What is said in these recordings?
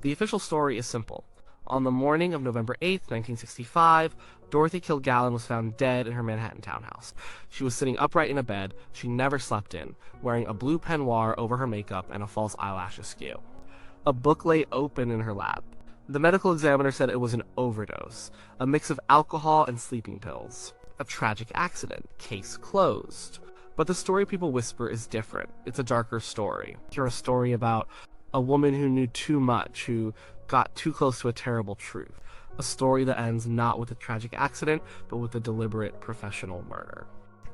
The official story is simple. On the morning of November 8th, 1965, Dorothy Kilgallen was found dead in her Manhattan townhouse. She was sitting upright in a bed she never slept in, wearing a blue peignoir over her makeup and a false eyelash askew. A book lay open in her lap. The medical examiner said it was an overdose, a mix of alcohol and sleeping pills. A tragic accident, case closed. But the story people whisper is different. It's a darker story. You're a story about a woman who knew too much, who got too close to a terrible truth. A story that ends not with a tragic accident, but with a deliberate professional murder.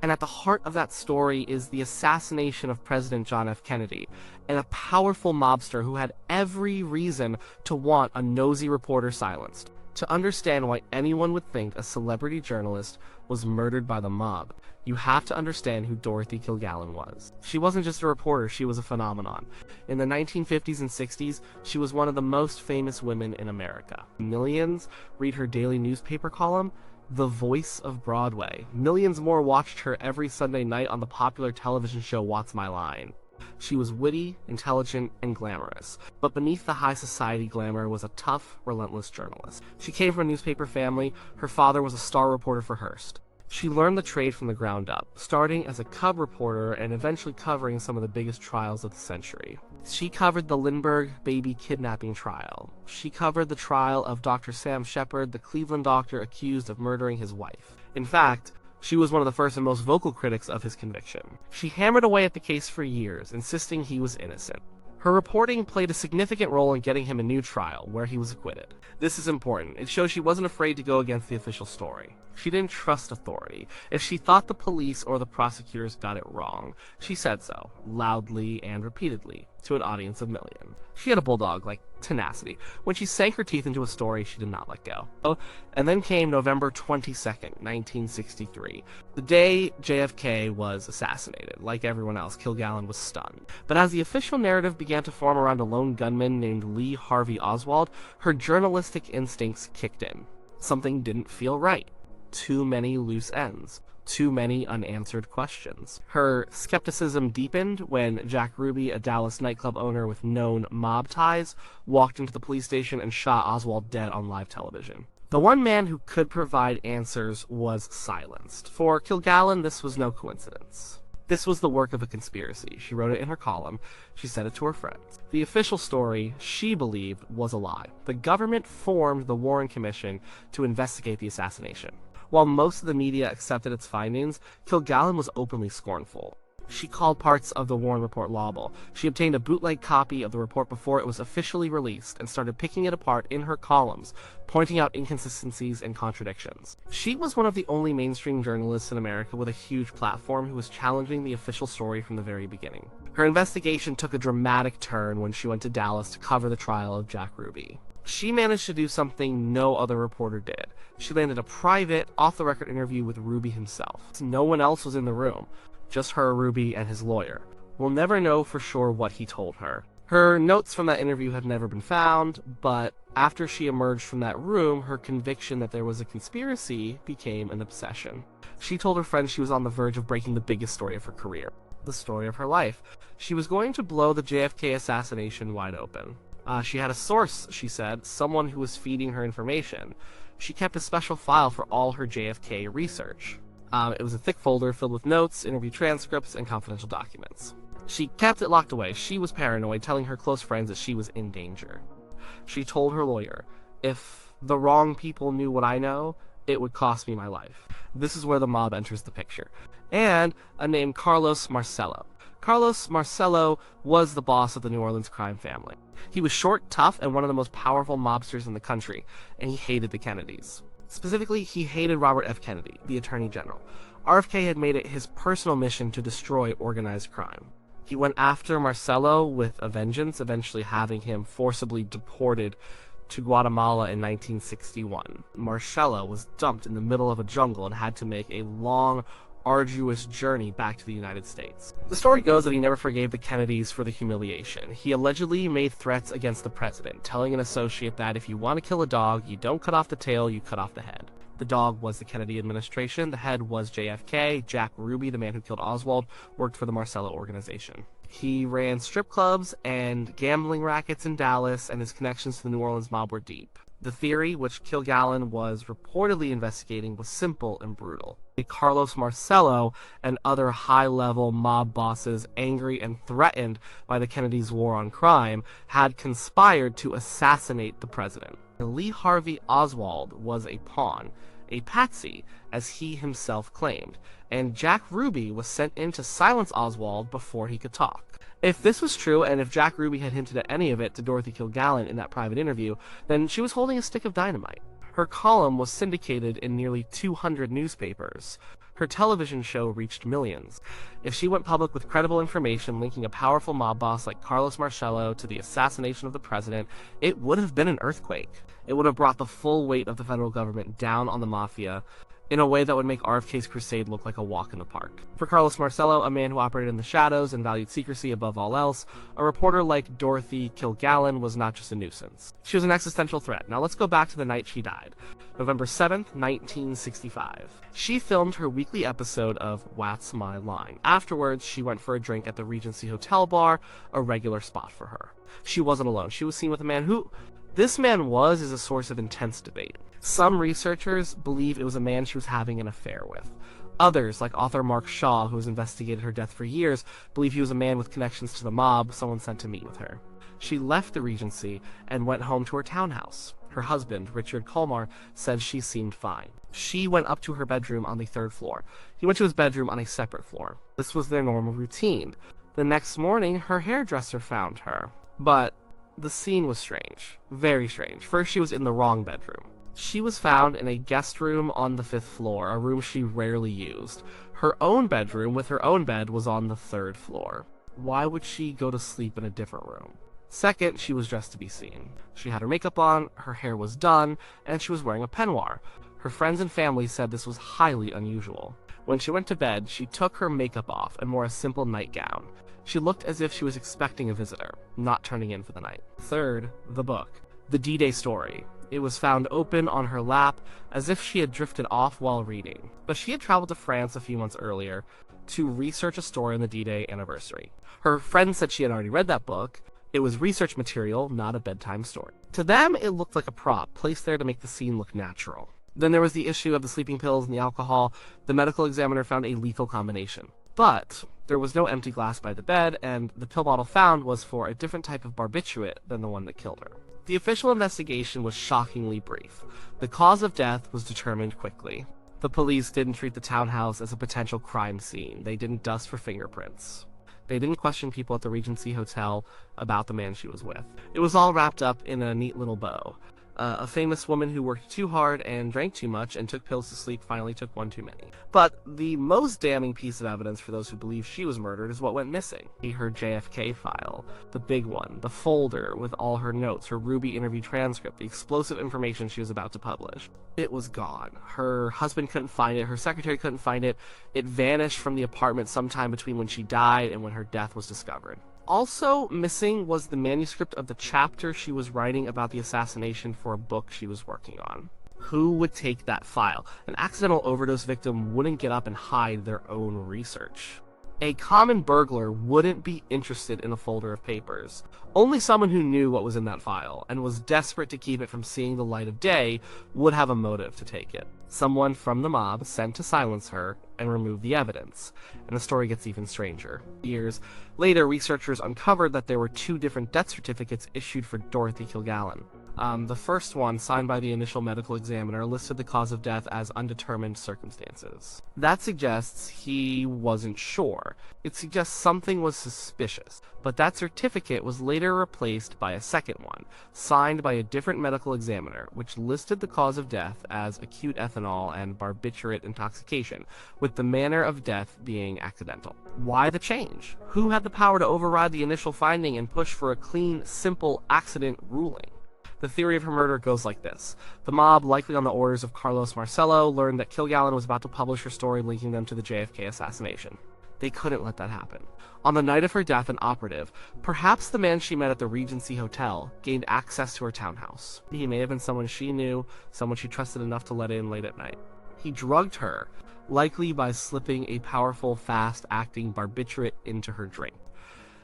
And at the heart of that story is the assassination of President John F. Kennedy, and a powerful mobster who had every reason to want a nosy reporter silenced. To understand why anyone would think a celebrity journalist was murdered by the mob, you have to understand who Dorothy Kilgallen was. She wasn't just a reporter, she was a phenomenon. In the 1950s and 60s, she was one of the most famous women in America. Millions read her daily newspaper column, The Voice of Broadway. Millions more watched her every Sunday night on the popular television show What's My Line. She was witty, intelligent, and glamorous, but beneath the high society glamour was a tough, relentless journalist. She came from a newspaper family. Her father was a star reporter for Hearst. She learned the trade from the ground up, starting as a cub reporter and eventually covering some of the biggest trials of the century. She covered the Lindbergh baby kidnapping trial. She covered the trial of Dr. Sam Shepard, the Cleveland doctor accused of murdering his wife. In fact, she was one of the first and most vocal critics of his conviction. She hammered away at the case for years, insisting he was innocent. Her reporting played a significant role in getting him a new trial, where he was acquitted. This is important. It shows she wasn't afraid to go against the official story. She didn't trust authority. If she thought the police or the prosecutors got it wrong, she said so, loudly and repeatedly, to an audience of millions. She had a bulldog, like tenacity. When she sank her teeth into a story, she did not let go. And then came November 22nd, 1963. The day JFK was assassinated. Like everyone else, Kilgallen was stunned. But as the official narrative began to form around a lone gunman named Lee Harvey Oswald, her journalistic instincts kicked in. Something didn't feel right. Too many loose ends. Too many unanswered questions. Her skepticism deepened when Jack Ruby, a Dallas nightclub owner with known mob ties, walked into the police station and shot Oswald dead on live television. The one man who could provide answers was silenced. For Kilgallen, this was no coincidence. This was the work of a conspiracy. She wrote it in her column. She said it to her friends. The official story, she believed, was a lie. The government formed the Warren Commission to investigate the assassination. While most of the media accepted its findings, Kilgallen was openly scornful. She called parts of the Warren Report laudable. She obtained a bootleg copy of the report before it was officially released and started picking it apart in her columns, pointing out inconsistencies and contradictions. She was one of the only mainstream journalists in America with a huge platform who was challenging the official story from the very beginning. Her investigation took a dramatic turn when she went to Dallas to cover the trial of Jack Ruby. She managed to do something no other reporter did. She landed a private, off-the-record interview with Ruby himself. No one else was in the room. Just her, Ruby, and his lawyer. We'll never know for sure what he told her. Her notes from that interview have never been found, but after she emerged from that room, her conviction that there was a conspiracy became an obsession. She told her friends she was on the verge of breaking the biggest story of her career. The story of her life. She was going to blow the JFK assassination wide open. She had a source, she said, someone who was feeding her information. She kept a special file for all her JFK research. It was a thick folder filled with notes, interview transcripts, and confidential documents. She kept it locked away. She was paranoid, telling her close friends that she was in danger. She told her lawyer, if the wrong people knew what I know, it would cost me my life. This is where the mob enters the picture. And a name Carlos Marcello. Carlos Marcello was the boss of the New Orleans crime family. He was short, tough, and one of the most powerful mobsters in the country, and he hated the Kennedys. Specifically, he hated Robert F. Kennedy, the Attorney General. RFK had made it his personal mission to destroy organized crime. He went after Marcello with a vengeance, eventually having him forcibly deported to Guatemala in 1961. Marcello was dumped in the middle of a jungle and had to make a long, arduous journey back to the United States. The story goes that he never forgave the Kennedys for the humiliation. He allegedly made threats against the president, telling an associate that if you want to kill a dog, you don't cut off the tail, you cut off the head. The dog was the Kennedy administration, the head was JFK. Jack Ruby, the man who killed Oswald, worked for the Marcello organization. He ran strip clubs and gambling rackets in Dallas, and his connections to the New Orleans mob were deep. The theory, which Kilgallen was reportedly investigating, was simple and brutal. Carlos Marcello and other high-level mob bosses, angry and threatened by the Kennedys' war on crime, had conspired to assassinate the president. Lee Harvey Oswald was a pawn, a patsy, as he himself claimed, and Jack Ruby was sent in to silence Oswald before he could talk. If this was true, and if Jack Ruby had hinted at any of it to Dorothy Kilgallen in that private interview, then she was holding a stick of dynamite. Her column was syndicated in nearly 200 newspapers. Her television show reached millions. If she went public with credible information linking a powerful mob boss like Carlos Marcello to the assassination of the president, it would have been an earthquake. It would have brought the full weight of the federal government down on the mafia in a way that would make RFK's crusade look like a walk in the park. For Carlos Marcello, a man who operated in the shadows and valued secrecy above all else, a reporter like Dorothy Kilgallen was not just a nuisance. She was an existential threat. Now let's go back to the night she died, November 7th, 1965. She filmed her weekly episode of What's My Line. Afterwards, she went for a drink at the Regency Hotel bar, a regular spot for her. She wasn't alone. She was seen with a man who this man is a source of intense debate. Some researchers believe it was a man she was having an affair with. Others, like author Mark Shaw, who has investigated her death for years, believe he was a man with connections to the mob, someone sent to meet with her. She left the Regency and went home to her townhouse. Her husband, Richard Colmar, said she seemed fine. She went up to her bedroom on the 3rd floor. He went to his bedroom on a separate floor. This was their normal routine. The next morning, her hairdresser found her. But the scene was strange. Very strange. First, she was in the wrong bedroom. She was found in a guest room on the 5th floor, a room she rarely used. Her own bedroom with her own bed was on the 3rd floor. Why would she go to sleep in a different room? Second, she was dressed to be seen. She had her makeup on, her hair was done, and she was wearing a peignoir. Her friends and family said this was highly unusual. When she went to bed, she took her makeup off and wore a simple nightgown. She looked as if she was expecting a visitor, not turning in for the night. Third, the book. The D-Day story. It was found open on her lap, as if she had drifted off while reading. But she had traveled to France a few months earlier to research a story on the D-Day anniversary. Her friends said she had already read that book. It was research material, not a bedtime story. To them, it looked like a prop, placed there to make the scene look natural. Then there was the issue of the sleeping pills and the alcohol. The medical examiner found a lethal combination. But there was no empty glass by the bed, and the pill bottle found was for a different type of barbiturate than the one that killed her. The official investigation was shockingly brief. The cause of death was determined quickly. The police didn't treat the townhouse as a potential crime scene. They didn't dust for fingerprints. They didn't question people at the Regency Hotel about the man she was with. It was all wrapped up in a neat little bow. A famous woman who worked too hard and drank too much and took pills to sleep finally took one too many. But the most damning piece of evidence for those who believe she was murdered is what went missing. Her JFK file, the big one, the folder with all her notes, her Ruby interview transcript, the explosive information she was about to publish. It was gone. Her husband couldn't find it, her secretary couldn't find it. It vanished from the apartment sometime between when she died and when her death was discovered. Also missing was the manuscript of the chapter she was writing about the assassination for a book she was working on. Who would take that file? An accidental overdose victim wouldn't get up and hide their own research. A common burglar wouldn't be interested in a folder of papers. Only someone who knew what was in that file and was desperate to keep it from seeing the light of day would have a motive to take it. Someone from the mob sent to silence her and remove the evidence, and the story gets even stranger. Years later, researchers uncovered that there were 2 different death certificates issued for Dorothy Kilgallen. The first one, signed by the initial medical examiner, listed the cause of death as undetermined circumstances. That suggests he wasn't sure. It suggests something was suspicious. But that certificate was later replaced by a second one, signed by a different medical examiner, which listed the cause of death as acute ethanol and barbiturate intoxication, with the manner of death being accidental. Why the change? Who had the power to override the initial finding and push for a clean, simple accident ruling? The theory of her murder goes like this. The mob, likely on the orders of Carlos Marcello, learned that Kilgallen was about to publish her story linking them to the JFK assassination. They couldn't let that happen. On the night of her death, an operative, perhaps the man she met at the Regency Hotel, gained access to her townhouse. He may have been someone she knew, someone she trusted enough to let in late at night. He drugged her, likely by slipping a powerful, fast-acting barbiturate into her drink.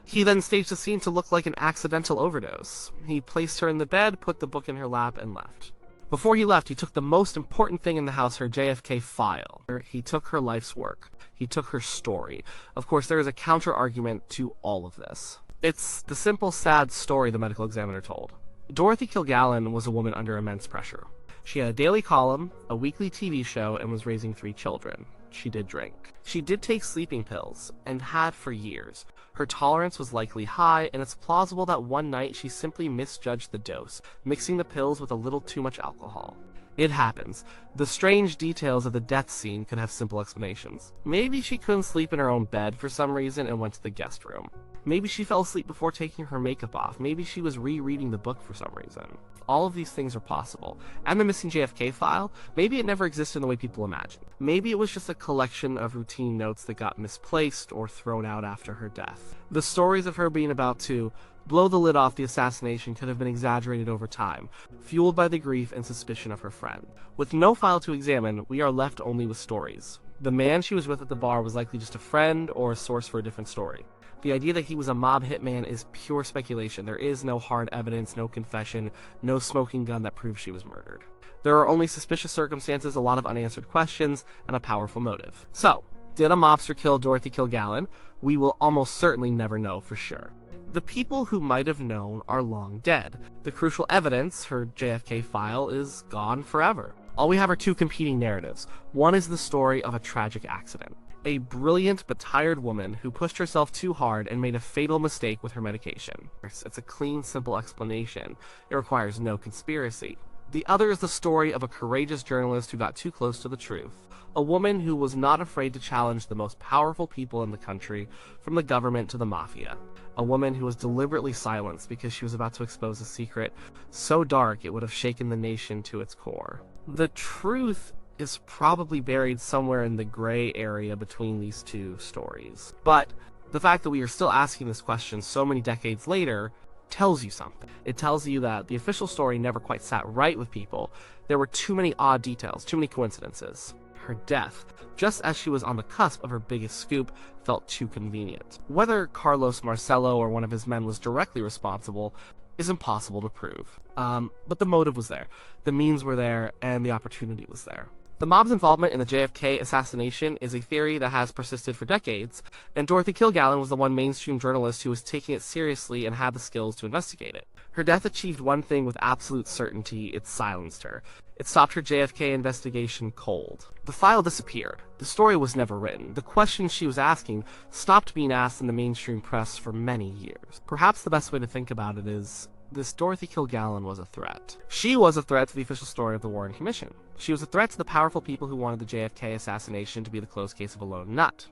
He then staged the scene to look like an accidental overdose. He placed her in the bed, put the book in her lap, and left. Before he left, he took the most important thing in the house, her JFK file. He took her life's work. He took her story. Of course, there is a counter-argument to all of this. It's the simple, sad story the medical examiner told. Dorothy Kilgallen was a woman under immense pressure. She had a daily column, a weekly TV show, and was raising 3 children. She did drink. She did take sleeping pills, and had for years. Her tolerance was likely high, and it's plausible that one night she simply misjudged the dose, mixing the pills with a little too much alcohol. It happens. The strange details of the death scene could have simple explanations. Maybe she couldn't sleep in her own bed for some reason and went to the guest room. Maybe she fell asleep before taking her makeup off. Maybe she was rereading the book for some reason. All of these things are possible. And the missing JFK file, maybe it never existed in the way people imagine. Maybe it was just a collection of routine notes that got misplaced or thrown out after her death. The stories of her being about to blow the lid off the assassination could have been exaggerated over time, fueled by the grief and suspicion of her friend. With no file to examine, we are left only with stories. The man she was with at the bar was likely just a friend or a source for a different story. The idea that he was a mob hitman is pure speculation. There is no hard evidence, no confession, no smoking gun that proves she was murdered. There are only suspicious circumstances, a lot of unanswered questions, and a powerful motive. So, did a mobster kill Dorothy Kilgallen? We will almost certainly never know for sure. The people who might have known are long dead. The crucial evidence, her JFK file, is gone forever. All we have are 2 competing narratives. One is the story of a tragic accident. A brilliant but tired woman who pushed herself too hard and made a fatal mistake with her medication. It's a clean, simple explanation. It requires no conspiracy. The other is the story of a courageous journalist who got too close to the truth. A woman who was not afraid to challenge the most powerful people in the country, from the government to the mafia. A woman who was deliberately silenced because she was about to expose a secret so dark it would have shaken the nation to its core. The truth is probably buried somewhere in the gray area between these 2 stories. But the fact that we are still asking this question so many decades later tells you something. It tells you that the official story never quite sat right with people. There were too many odd details, too many coincidences. Her death, just as she was on the cusp of her biggest scoop, felt too convenient. Whether Carlos Marcello or one of his men was directly responsible is impossible to prove. But the motive was there, the means were there, and the opportunity was there. The mob's involvement in the JFK assassination is a theory that has persisted for decades, and Dorothy Kilgallen was the one mainstream journalist who was taking it seriously and had the skills to investigate it. Her death achieved one thing with absolute certainty: it silenced her. It stopped her JFK investigation cold. The file disappeared. The story was never written. The questions she was asking stopped being asked in the mainstream press for many years. Perhaps the best way to think about it is, this Dorothy Kilgallen was a threat. She was a threat to the official story of the Warren Commission. She was a threat to the powerful people who wanted the JFK assassination to be the closed case of a lone nut.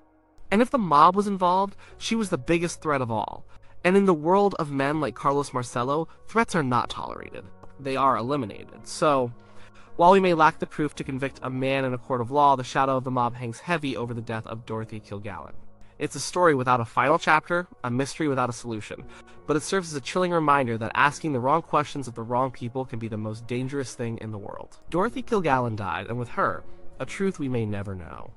And if the mob was involved, she was the biggest threat of all. And in the world of men like Carlos Marcello, threats are not tolerated. They are eliminated. So, while we may lack the proof to convict a man in a court of law, the shadow of the mob hangs heavy over the death of Dorothy Kilgallen. It's a story without a final chapter, a mystery without a solution, but it serves as a chilling reminder that asking the wrong questions of the wrong people can be the most dangerous thing in the world. Dorothy Kilgallen died, and with her, a truth we may never know.